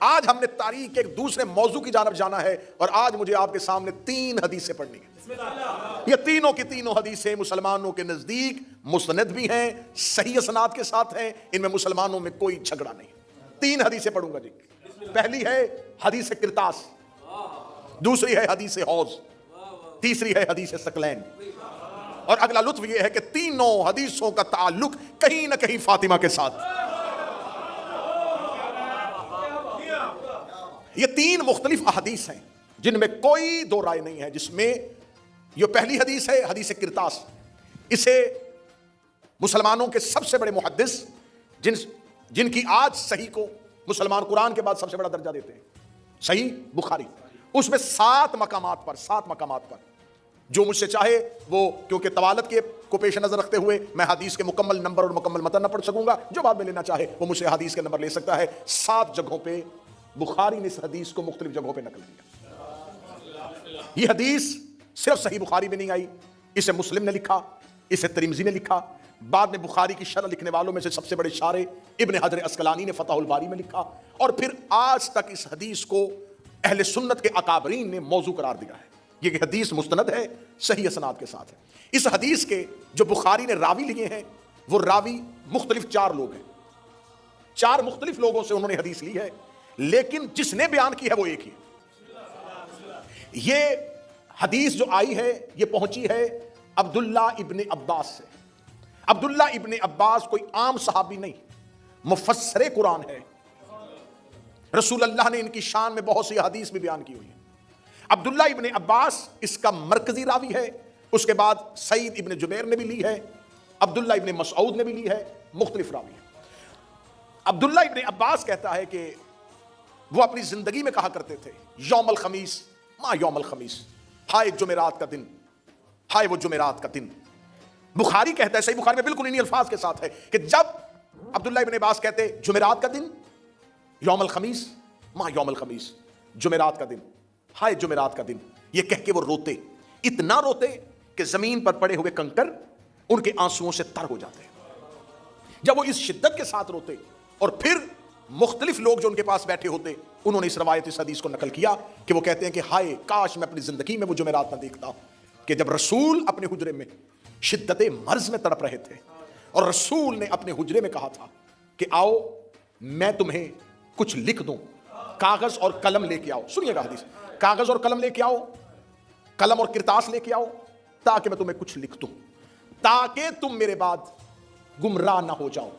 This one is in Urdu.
آج ہم نے تاریخ کے ایک دوسرے موضوع کی جانب جانا ہے، اور آج مجھے آپ کے سامنے 3 حدیثیں پڑھنی ہیں۔ یہ تینوں کی تینوں حدیثیں مسلمانوں کے نزدیک مستند بھی ہیں، صحیح اسناد کے ساتھ ہیں، ان میں مسلمانوں میں کوئی جھگڑا نہیں۔ 3 حدیثیں پڑھوں گا جی۔ پہلی ہے حدیث کرتاس، دوسری ہے حدیث حوض، تیسری ہے حدیث ثقلین۔ اور اگلا لطف یہ ہے کہ تینوں حدیثوں کا تعلق کہیں نہ کہیں فاطمہ کے ساتھ۔ یہ 3 مختلف احادیث ہیں جن میں کوئی دو رائے نہیں ہے، جس میں یہ پہلی حدیث ہے حدیث کرتاس۔ اسے مسلمانوں کے سب سے بڑے محدث جن کی آج صحیح کو مسلمان قرآن کے بعد سب سے بڑا درجہ دیتے ہیں، صحیح بخاری، اس میں 7 مقامات پر جو مجھ سے چاہے وہ، کیونکہ طوالت کے کو پیش نظر رکھتے ہوئے میں حدیث کے مکمل نمبر اور مکمل متن نہ پڑھ سکوں گا، جو بعد میں لینا چاہے وہ مجھ سے حدیث کے نمبر لے سکتا ہے۔ 7 جگہوں پہ بخاری نے اس حدیث کو مختلف جگہوں پہ نقل کیا۔ یہ حدیث صرف صحیح بخاری میں نہیں آئی، اسے مسلم نے لکھا، اسے ترمذی نے لکھا، بعد میں بخاری کی شرح لکھنے والوں میں سے سب سے بڑے شارح ابن حجر عسقلانی نے فتح الباری میں لکھا، اور پھر آج تک اس حدیث کو اہل سنت کے اکابرین نے موضوع قرار دیا ہے۔ یہ حدیث مستند ہے، صحیح اسناد کے ساتھ ہے۔ اس حدیث کے جو بخاری نے راوی لیے ہیں وہ راوی مختلف 4 لوگ ہیں، 4 مختلف لوگوں سے انہوں نے حدیث لی ہے، لیکن جس نے بیان کی ہے وہ ایک ہی ہے۔ یہ حدیث جو آئی ہے یہ پہنچی ہے عبداللہ ابن عباس سے۔ عبداللہ ابن عباس کوئی عام صحابی نہیں، مفسر قرآن ہے۔ رسول اللہ نے ان کی شان میں بہت سی حدیث بھی بیان کی ہوئی ہیں۔ عبداللہ ابن عباس اس کا مرکزی راوی ہے، اس کے بعد سعید ابن جبیر نے بھی لی ہے، عبداللہ ابن مسعود نے بھی لی ہے، مختلف راوی ہیں۔ عبداللہ ابن عباس کہتا ہے کہ وہ اپنی زندگی میں کہا کرتے تھے، یوم الخمیس ما یوم الخمیس، ہائے جمعرات کا دن، ہائے وہ جمعرات کا دن۔ بخاری کہتا ہے، صحیح بخاری میں بالکل انہی الفاظ کے ساتھ ہے کہ جب عبداللہ ابن عباس کہتے جمعرات کا دن، یوم الخمیس ما یوم الخمیس، جمعرات کا دن، ہائے جمعرات کا دن، یہ کہہ کے وہ روتے، اتنا روتے کہ زمین پر پڑے ہوئے کنکر ان کے آنسوؤں سے تر ہو جاتے ہیں۔ جب وہ اس شدت کے ساتھ روتے، اور پھر مختلف لوگ جو ان کے پاس بیٹھے ہوتے انہوں نے اس روایت اس حدیث کو نقل کیا کہ وہ کہتے ہیں کہ ہائے کاش میں اپنی زندگی میں وہ جمعرات نہ دیکھتا کہ جب رسول اپنے حجرے میں شدت مرض میں تڑپ رہے تھے، اور رسول نے اپنے حجرے میں کہا تھا کہ آؤ میں تمہیں کچھ لکھ دوں، کاغذ اور قلم لے کے آؤ۔ سنیے گا حدیث، کاغذ اور قلم لے کے آؤ، قلم اور کرتاس لے کے آؤ، تاکہ میں تمہیں کچھ لکھ دوں، تاکہ تم میرے بعد گمراہ نہ ہو جاؤ۔